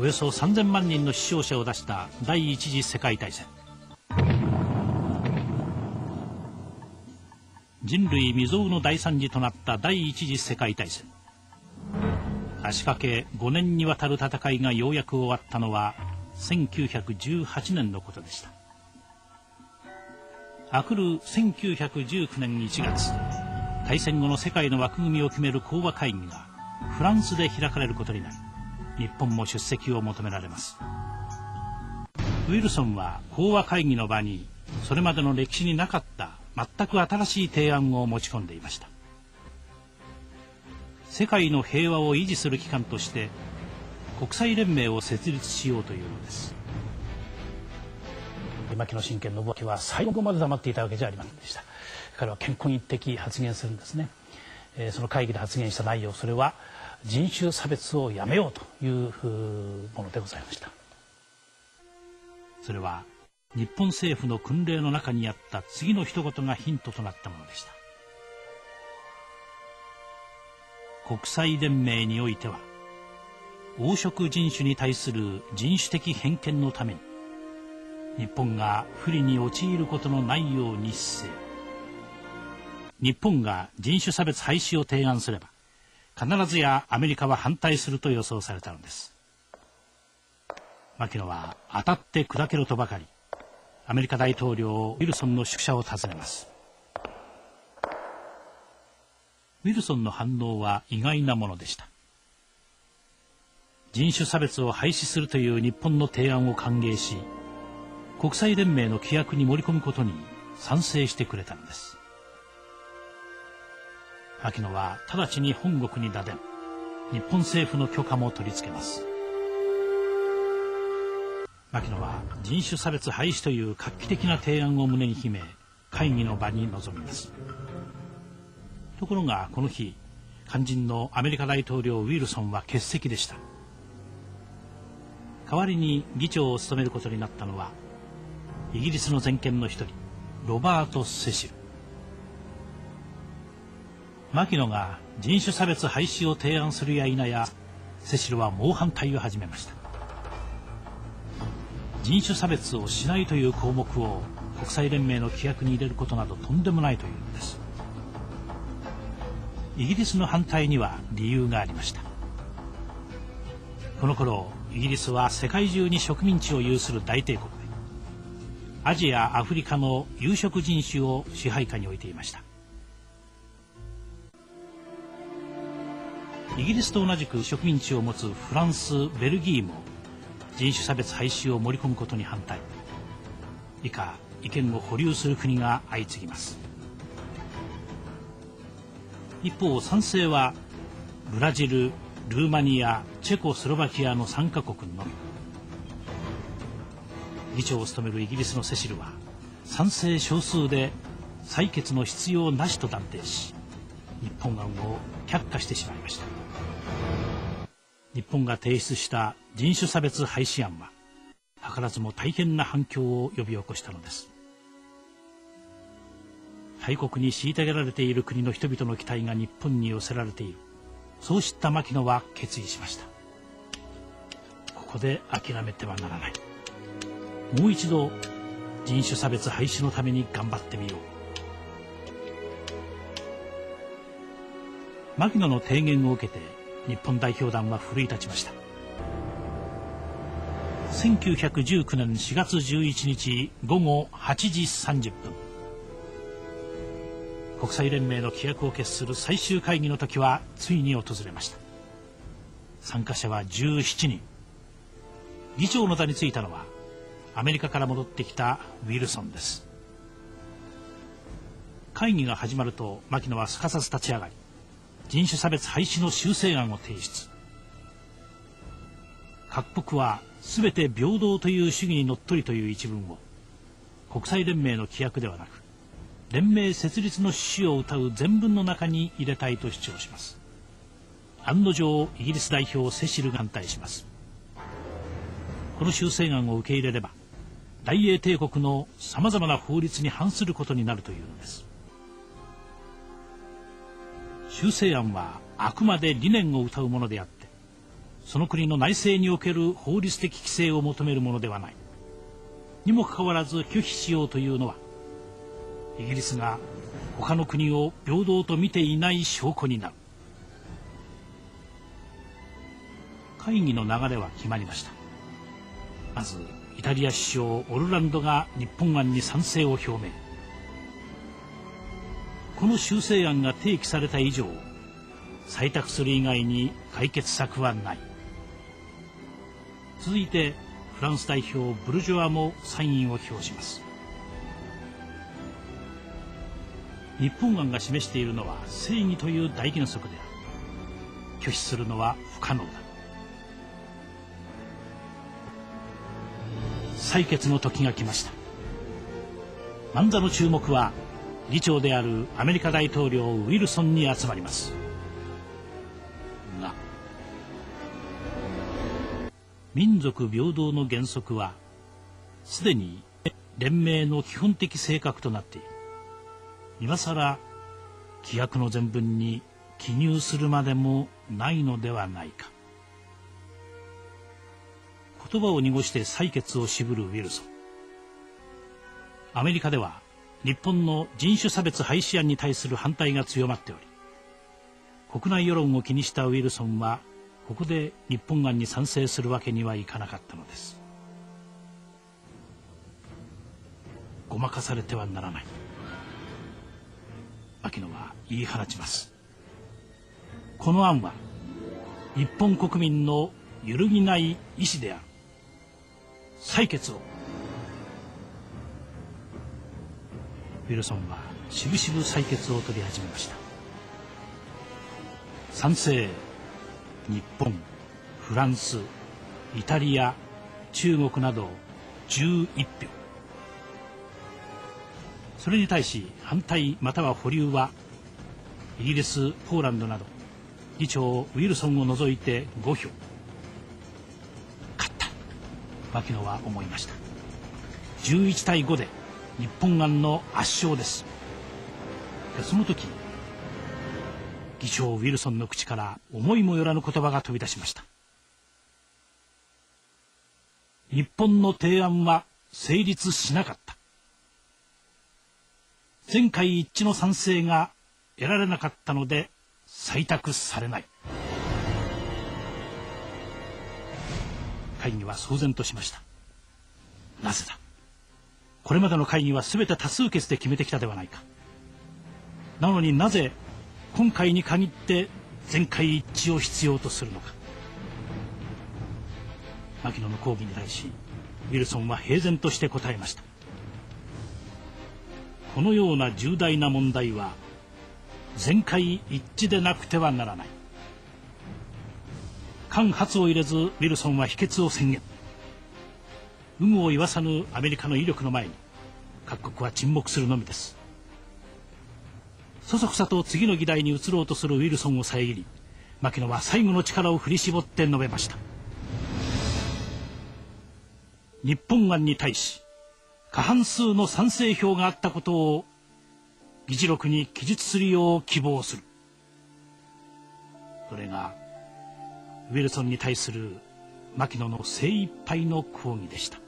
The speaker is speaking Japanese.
およそ3000万人の死傷者を出した第一次世界大戦。人類未曾有の大惨事となった第一次世界大戦。足掛け5年にわたる戦いがようやく終わったのは1918年のことでした。あくる1919年1月、大戦後の世界の枠組みを決める講和会議がフランスで開かれることになり、日本も出席を求められます。ウィルソンは講和会議の場にそれまでの歴史になかった全く新しい提案を持ち込んでいました。世界の平和を維持する機関として国際連盟を設立しようというのです。牧野信賢信明は最後まで黙っていたわけじゃありませんでした。彼は健康に一滴発言するんですね。その会議で発言した内容、それは人種差別をやめようというものでございました。それは日本政府の訓令の中にあった次の一言がヒントとなったものでした。国際連盟においては黄色人種に対する人種的偏見のために日本が不利に陥ることのないようにせよ。日本が人種差別廃止を提案すれば必ずやアメリカは反対すると予想されたのです。牧野は当たって砕けろとばかりアメリカ大統領ウィルソンの宿舎を訪ねます。ウィルソンの反応は意外なものでした。人種差別を廃止するという日本の提案を歓迎し、国際連盟の規約に盛り込むことに賛成してくれたのです。牧野は直ちに本国に打電、日本政府の許可も取り付けます。牧野は人種差別廃止という画期的な提案を胸に秘め、会議の場に臨みます。ところがこの日、肝心のアメリカ大統領ウィルソンは欠席でした。代わりに議長を務めることになったのはイギリスの全権の一人、ロバート・セシル。牧野が人種差別廃止を提案するや否や、セシルは猛反対を始めました。人種差別をしないという項目を国際連盟の規約に入れることなどとんでもないというのです。イギリスの反対には理由がありました。この頃イギリスは世界中に植民地を有する大帝国で、アジア、アフリカの有色人種を支配下に置いていました。イギリスと同じく植民地を持つフランス、ベルギーも人種差別廃止を盛り込むことに反対。以下意見を保留する国が相次ぎます。一方、賛成はブラジル、ルーマニア、チェコスロバキアの3カ国のみ。議長を務めるイギリスのセシルは賛成少数で採決の必要なしと断定し、日本案を却下してしまいました。日本が提出した人種差別廃止案は図らずも大変な反響を呼び起こしたのです。大国に虐げられている国の人々の期待が日本に寄せられている。そう知った牧野は決意しました。ここで諦めてはならない。もう一度人種差別廃止のために頑張ってみよう。牧野の提言を受けて日本代表団は奮い立ちました。1919年4月11日午後8時30分。国際連盟の規約を決する最終会議の時はついに訪れました。参加者は17人。議長の座に就いたのはアメリカから戻ってきたウィルソンです。会議が始まると牧野はすかさず立ち上がり、人種差別廃止の修正案を提出。各国は全て平等という主義にのっとりという一文を国際連盟の規約ではなく連盟設立の趣旨を謳う前文の中に入れたいと主張します。案の定イギリス代表セシルが反対します。この修正案を受け入れれば大英帝国のさまざまな法律に反することになるというのです。修正案はあくまで理念を謳うものであって、その国の内政における法律的規制を求めるものではない。にもかかわらず拒否しようというのは、イギリスが他の国を平等と見ていない証拠になる。会議の流れは決まりました。まずイタリア首相オルランドが日本案に賛成を表明。この修正案が提起された以上、採択する以外に解決策はない。続いてフランス代表ブルジョアもサインを表します。日本案が示しているのは正義という大原則である。拒否するのは不可能だ。採決の時が来ました。万座の注目は議長であるアメリカ大統領ウィルソンに集まりますが、民族平等の原則はすでに連盟の基本的性格となっている。今さら規約の前文に記入するまでもないのではないか。言葉を濁して採決を渋るウィルソン。アメリカでは日本の人種差別廃止案に対する反対が強まっており、国内世論を気にしたウィルソンはここで日本案に賛成するわけにはいかなかったのです。ごまかされてはならない。牧野は言い放ちます。この案は日本国民の揺るぎない意志である。採決を。ウィルソンはしぶしぶ採決を取り始めました。賛成日本、フランス、イタリア、中国など11票。それに対し反対または保留はイギリス、ポーランドなど議長ウィルソンを除いて5票。勝った、牧野は思いました。11対5で日本案の圧勝です。その時議長ウィルソンの口から思いもよらぬ言葉が飛び出しました。日本の提案は成立しなかった。全会一致の賛成が得られなかったので採択されない。会議は騒然としました。なぜだ。これまでの会議は全て多数決で決めてきたではないか。なのになぜ今回に限って全会一致を必要とするのか。牧野の抗議に対しウィルソンは平然として答えました。このような重大な問題は全会一致でなくてはならない。間髪を入れずウィルソンは否決を宣言。有無を言わさぬアメリカの威力の前に各国は沈黙するのみです。そそくさと次の議題に移ろうとするウィルソンを遮り、牧野は最後の力を振り絞って述べました。日本案に対し過半数の賛成票があったことを議事録に記述するよう希望する。それがウィルソンに対する牧野の精一杯の抗議でした。